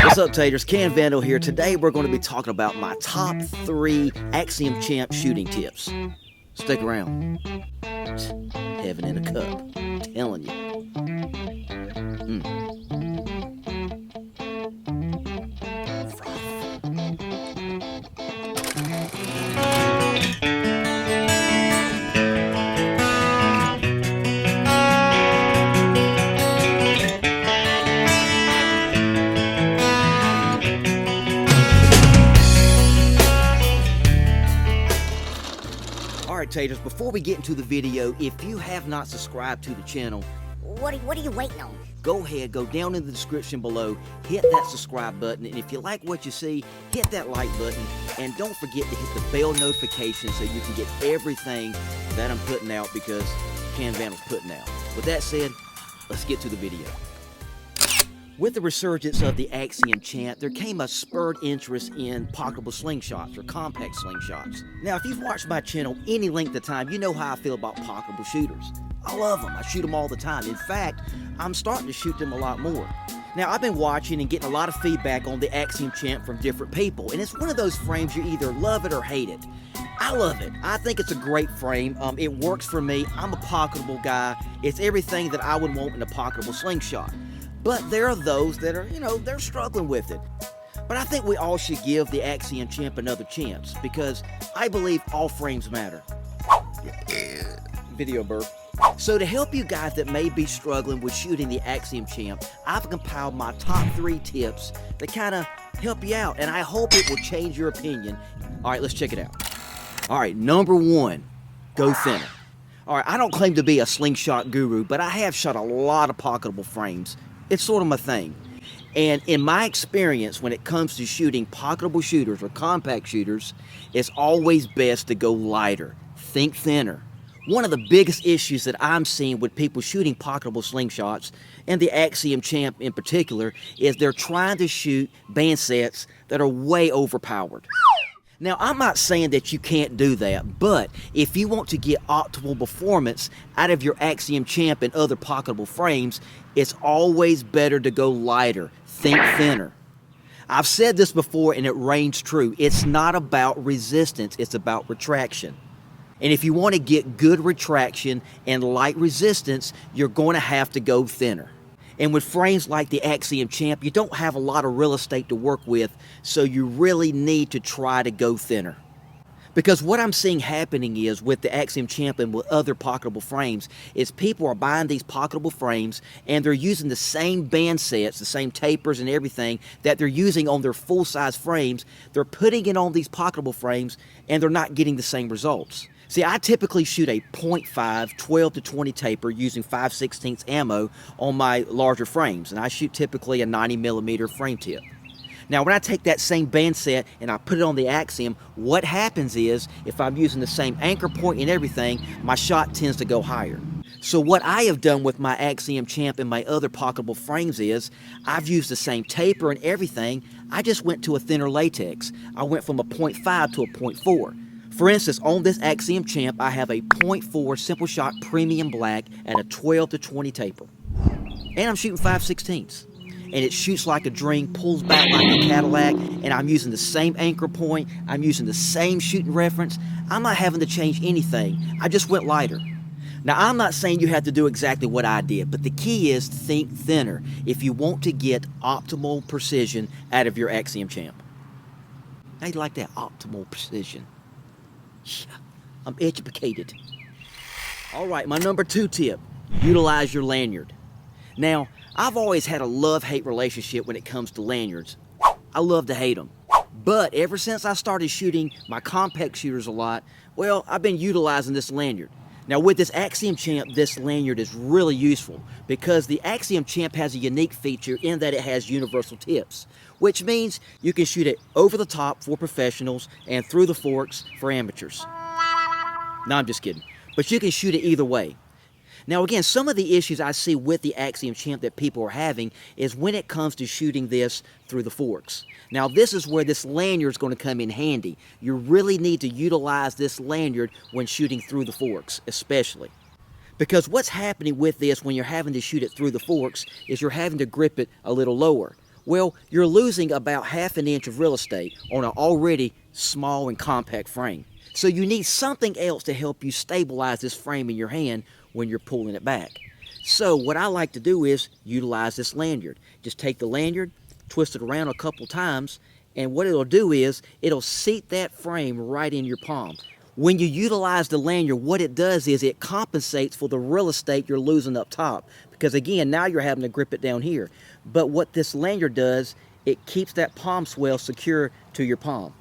What's up, Taters? Ken Vandal here. Today we're going to be talking about my top 3 Axiom Champ shooting tips. Stick around. Heaven in a cup. I'm telling you. Alright, Taters, before we get into the video, if you have not subscribed to the channel, What are you waiting on? go ahead, go down in the description below, hit that subscribe button, and if you like what you see, hit that like button, and don't forget to hit the bell notification so you can get everything that I'm putting out, because Ken Vandal's putting out. With that said, let's get to the video. With the resurgence of the Axiom Champ, there came a spurred interest in pocketable slingshots or compact slingshots. Now, if you've watched my channel any length of time, you know how I feel about pocketable shooters. I love them. I shoot them all the time. In fact, I'm starting to shoot them a lot more. Now, I've been watching and getting a lot of feedback on the Axiom Champ from different people, and it's one of those frames you either love it or hate it. I love it. I think it's a great frame. It works for me. I'm a pocketable guy. It's everything that I would want in a pocketable slingshot. But there are those that are, they're struggling with it. But I think we all should give the Axiom Champ another chance, because I believe all frames matter. Video burp. So to help you guys that may be struggling with shooting the Axiom Champ, I've compiled my top 3 tips that kind of help you out, and I hope it will change your opinion. All right, let's check it out. All right, number 1, go thinner. All right, I don't claim to be a slingshot guru, but I have shot a lot of pocketable frames. It's sort of my thing. And in my experience, when it comes to shooting pocketable shooters or compact shooters, it's always best to go lighter. Think thinner. One of the biggest issues that I'm seeing with people shooting pocketable slingshots, and the Axiom Champ in particular, is they're trying to shoot band sets that are way overpowered. Now, I'm not saying that you can't do that, but if you want to get optimal performance out of your Axiom Champ and other pocketable frames, it's always better to go lighter. Think thinner. I've said this before, and it reigns true. It's not about resistance, it's about retraction. And if you want to get good retraction and light resistance, you're going to have to go thinner. And with frames like the Axiom Champ, you don't have a lot of real estate to work with, so you really need to try to go thinner. Because what I'm seeing happening is, with the Axiom Champ and with other pocketable frames, is people are buying these pocketable frames and they're using the same band sets, the same tapers and everything that they're using on their full-size frames. They're putting it on these pocketable frames and they're not getting the same results. See, I typically shoot a .5 12 to 20 taper using 5/16 ammo on my larger frames, and I shoot typically a 90mm frame tip. Now, when I take that same band set and I put it on the Axiom, what happens is, if I'm using the same anchor point and everything, my shot tends to go higher. So what I have done with my Axiom Champ and my other pocketable frames is, I've used the same taper and everything, I just went to a thinner latex. I went from a .5 to a .4. For instance, on this Axiom Champ, I have a .4 Simple Shot Premium Black at a 12 to 20 taper. And I'm shooting 5/16. And it shoots like a dream, pulls back like a Cadillac, and I'm using the same anchor point, I'm using the same shooting reference. I'm not having to change anything. I just went lighter. Now, I'm not saying you have to do exactly what I did, but the key is think thinner if you want to get optimal precision out of your Axiom Champ. How do you like that? Optimal precision. I'm educated. All right, my number 2 tip, utilize your lanyard. Now, I've always had a love-hate relationship when it comes to lanyards. I love to hate them. But ever since I started shooting my compact shooters a lot, well, I've been utilizing this lanyard. Now with this Axiom Champ, this lanyard is really useful because the Axiom Champ has a unique feature in that it has universal tips, which means you can shoot it over the top for professionals and through the forks for amateurs. No, I'm just kidding. But you can shoot it either way. Now again, some of the issues I see with the Axiom Champ that people are having is when it comes to shooting this through the forks. Now this is where this lanyard is going to come in handy. You really need to utilize this lanyard when shooting through the forks, especially. Because what's happening with this when you're having to shoot it through the forks is you're having to grip it a little lower. Well, you're losing about ½ an inch of real estate on an already small and compact frame. So you need something else to help you stabilize this frame in your hand when you're pulling it back. So what I like to do is utilize this lanyard. Just take the lanyard, twist it around a couple times, and what it'll do is it'll seat that frame right in your palm. When you utilize the lanyard, what it does is it compensates for the real estate you're losing up top. Because again, now you're having to grip it down here. But what this lanyard does, it keeps that palm swell secure to your palm.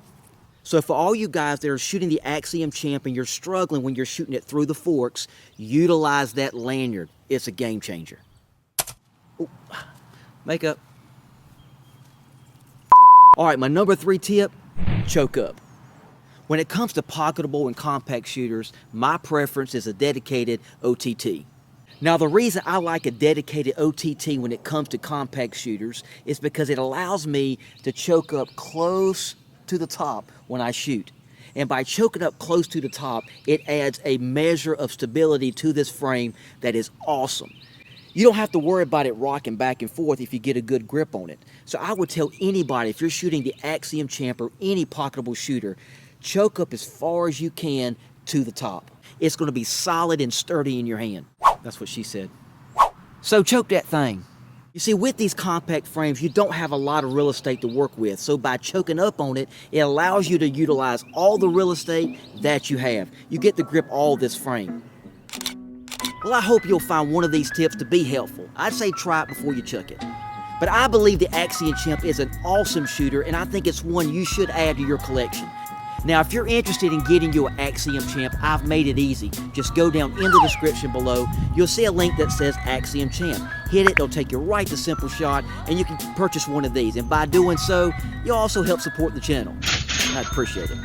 So for all you guys that are shooting the Axiom Champ and you're struggling when you're shooting it through the forks, utilize that lanyard. It's a game changer. Ooh, makeup. All right, my number 3 tip, choke up. When it comes to pocketable and compact shooters, my preference is a dedicated OTT. Now the reason I like a dedicated OTT when it comes to compact shooters is because it allows me to choke up close to the top when I shoot. And by choking up close to the top, it adds a measure of stability to this frame that is awesome. You don't have to worry about it rocking back and forth if you get a good grip on it. So I would tell anybody, if you're shooting the Axiom Champ or any pocketable shooter, choke up as far as you can to the top. It's going to be solid and sturdy in your hand. That's what she said. So choke that thing. You see, with these compact frames, you don't have a lot of real estate to work with. So by choking up on it, it allows you to utilize all the real estate that you have. You get to grip all this frame. Well, I hope you'll find one of these tips to be helpful. I'd say try it before you chuck it. But I believe the Axiom Champ is an awesome shooter, and I think it's one you should add to your collection. Now, if you're interested in getting your Axiom Champ, I've made it easy. Just go down in the description below. You'll see a link that says Axiom Champ. Hit it, it'll take you right to Simple Shot, and you can purchase one of these. And by doing so, you'll also help support the channel. I'd appreciate it.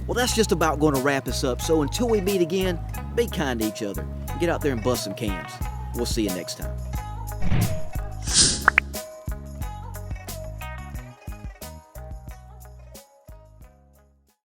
Well, that's just about going to wrap us up. So until we meet again, be kind to each other. Get out there and bust some cans. We'll see you next time.